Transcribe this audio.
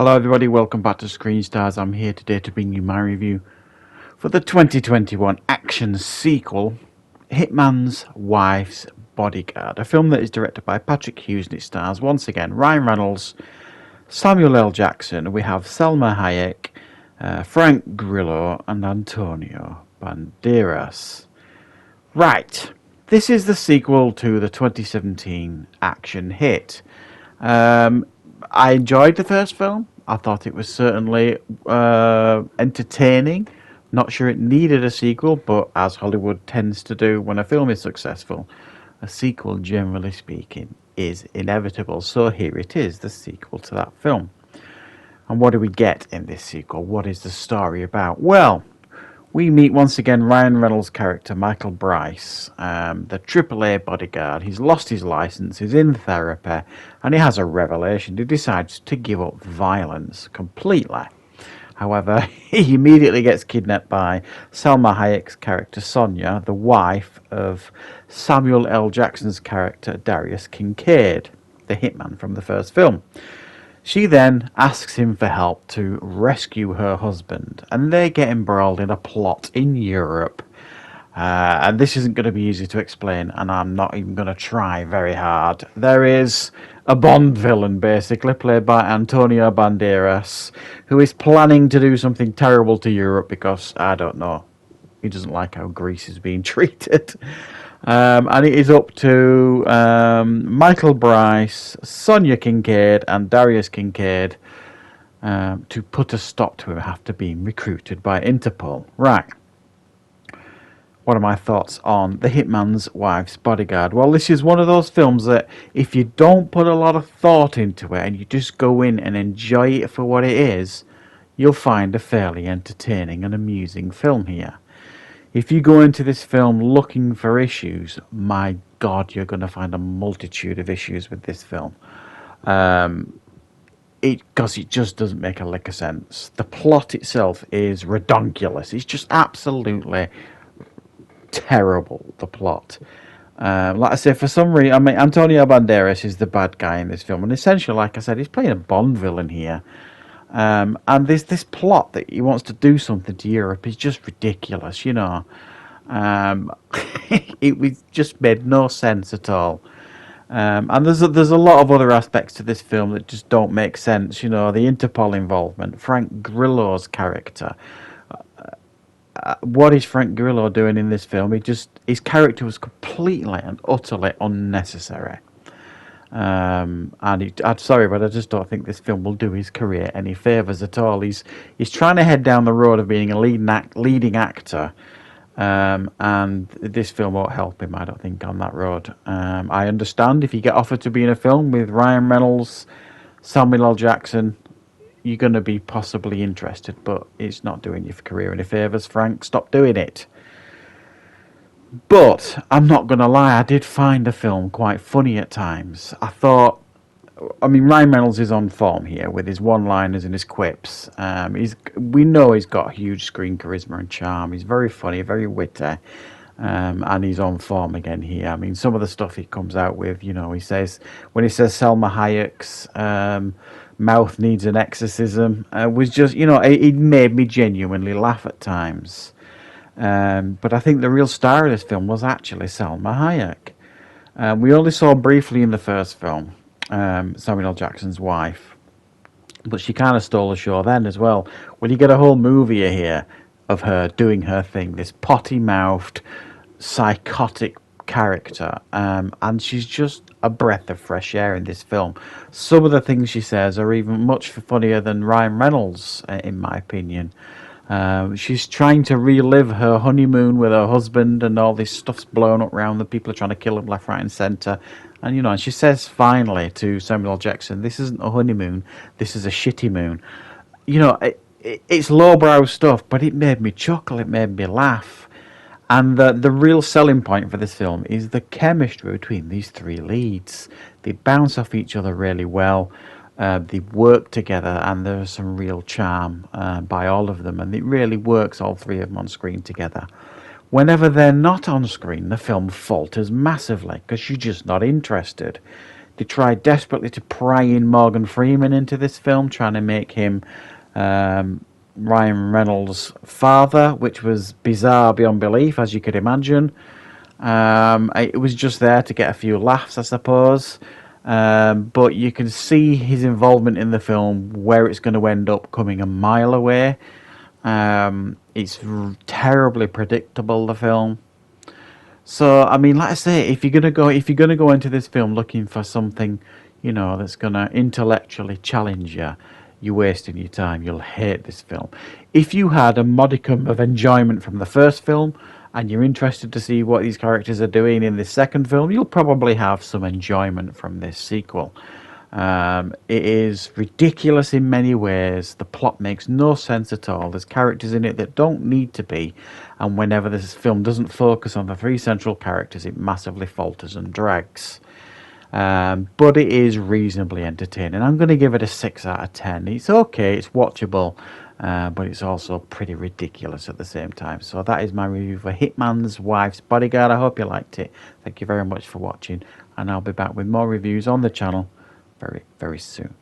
Hello everybody, welcome back to Screen Stars. I'm here today to bring you my review for the 2021 action sequel, Hitman's Wife's Bodyguard, a film that is directed by Patrick Hughes and it stars once again Ryan Reynolds, Samuel L. Jackson. We have Selma Hayek, Frank Grillo and Antonio Banderas. Right, this is the sequel to the 2017 action hit. I enjoyed the first film. I thought it was certainly entertaining. Not sure it needed a sequel, but as Hollywood tends to do when a film is successful, a sequel, generally speaking, is inevitable. So here it is, the sequel to that film. And what do we get in this sequel? What is the story about? Well, we meet once again Ryan Reynolds' character, Michael Bryce, the AAA bodyguard. He's lost his license, he's in therapy, and he has a revelation. He decides to give up violence completely. However, he immediately gets kidnapped by Selma Hayek's character, Sonia, the wife of Samuel L. Jackson's character, Darius Kincaid, the hitman from the first film. She then asks him for help to rescue her husband, and they get embroiled in a plot in Europe. And this isn't going to be easy to explain, and I'm not even going to try very hard. There is a Bond villain, basically, played by Antonio Banderas, who is planning to do something terrible to Europe because, I don't know, he doesn't like how Greece is being treated. And it is up to Michael Bryce, Sonia Kincaid, and Darius Kincaid to put a stop to him after being recruited by Interpol. Right. What are my thoughts on The Hitman's Wife's Bodyguard? Well, this is one of those films that if you don't put a lot of thought into it and you just go in and enjoy it for what it is, you'll find a fairly entertaining and amusing film here. If you go into this film looking for issues, my God, you're going to find a multitude of issues with this film. Because it just doesn't make a lick of sense. The plot itself is redonkulous. It's just absolutely terrible, the plot. Like I say, for some reason, I mean, Antonio Banderas is the bad guy in this film. And essentially, like I said, he's playing a Bond villain here. And this plot that he wants to do something to Europe is just ridiculous, you know. It just made no sense at all. And there's a lot of other aspects to this film that just don't make sense, you know. The Interpol involvement, Frank Grillo's character. What is Frank Grillo doing in this film? His character was completely and utterly unnecessary. I'm sorry, but I just don't think this film will do his career any favours at all. He's trying to head down the road of being a leading actor, and this film won't help him, I don't think, on that road. I understand if you get offered to be in a film with Ryan Reynolds, Samuel L. Jackson, you're going to be possibly interested, but it's not doing your career any favours, Frank. Stop doing it. But I'm not going to lie, I did find the film quite funny at times. Ryan Reynolds is on form here with his one-liners and his quips. We know he's got huge screen charisma and charm. He's very funny, very witty, and he's on form again here. I mean, some of the stuff he comes out with, you know, when he says Selma Hayek's mouth needs an exorcism, was just, you know, it made me genuinely laugh at times. But I think the real star of this film was actually Selma Hayek. We only saw briefly in the first film, Samuel L. Jackson's wife, but she kind of stole the show then as well. When you get a whole movie here of her doing her thing, this potty-mouthed, psychotic character, and she's just a breath of fresh air in this film. Some of the things she says are even much funnier than Ryan Reynolds, in my opinion. She's trying to relive her honeymoon with her husband, and all this stuff's blown up around. The people are trying to kill him left, right, and centre. And you know, and she says finally to Samuel L. Jackson, "This isn't a honeymoon. This is a shitty moon." You know, it's lowbrow stuff, but it made me chuckle. It made me laugh. And the real selling point for this film is the chemistry between these three leads. They bounce off each other really well. They work together, and there's some real charm by all of them, and it really works, all three of them on screen together. Whenever they're not on screen, the film falters massively because you're just not interested. They tried desperately to pry in Morgan Freeman into this film, trying to make him Ryan Reynolds' father, which was bizarre beyond belief, as you could imagine. It was just there to get a few laughs, I suppose. But you can see his involvement in the film, where it's going to end up, coming a mile away. It's terribly predictable, the film. So I mean, like I say, if you're gonna go into this film looking for something, that's gonna intellectually challenge you, you're wasting your time. You'll hate this film. If you had a modicum of enjoyment from the first film, and you're interested to see what these characters are doing in this second film, you'll probably have some enjoyment from this sequel. It is ridiculous in many ways. The plot makes no sense at all. There's characters in it that don't need to be, and whenever this film doesn't focus on the three central characters, it massively falters and drags. But it is reasonably entertaining. I'm going to give it a 6 out of 10. It's okay, it's watchable, but it's also pretty ridiculous at the same time. So that is my review for Hitman's Wife's Bodyguard. I hope you liked it. Thank you very much for watching, and I'll be back with more reviews on the channel very, very soon.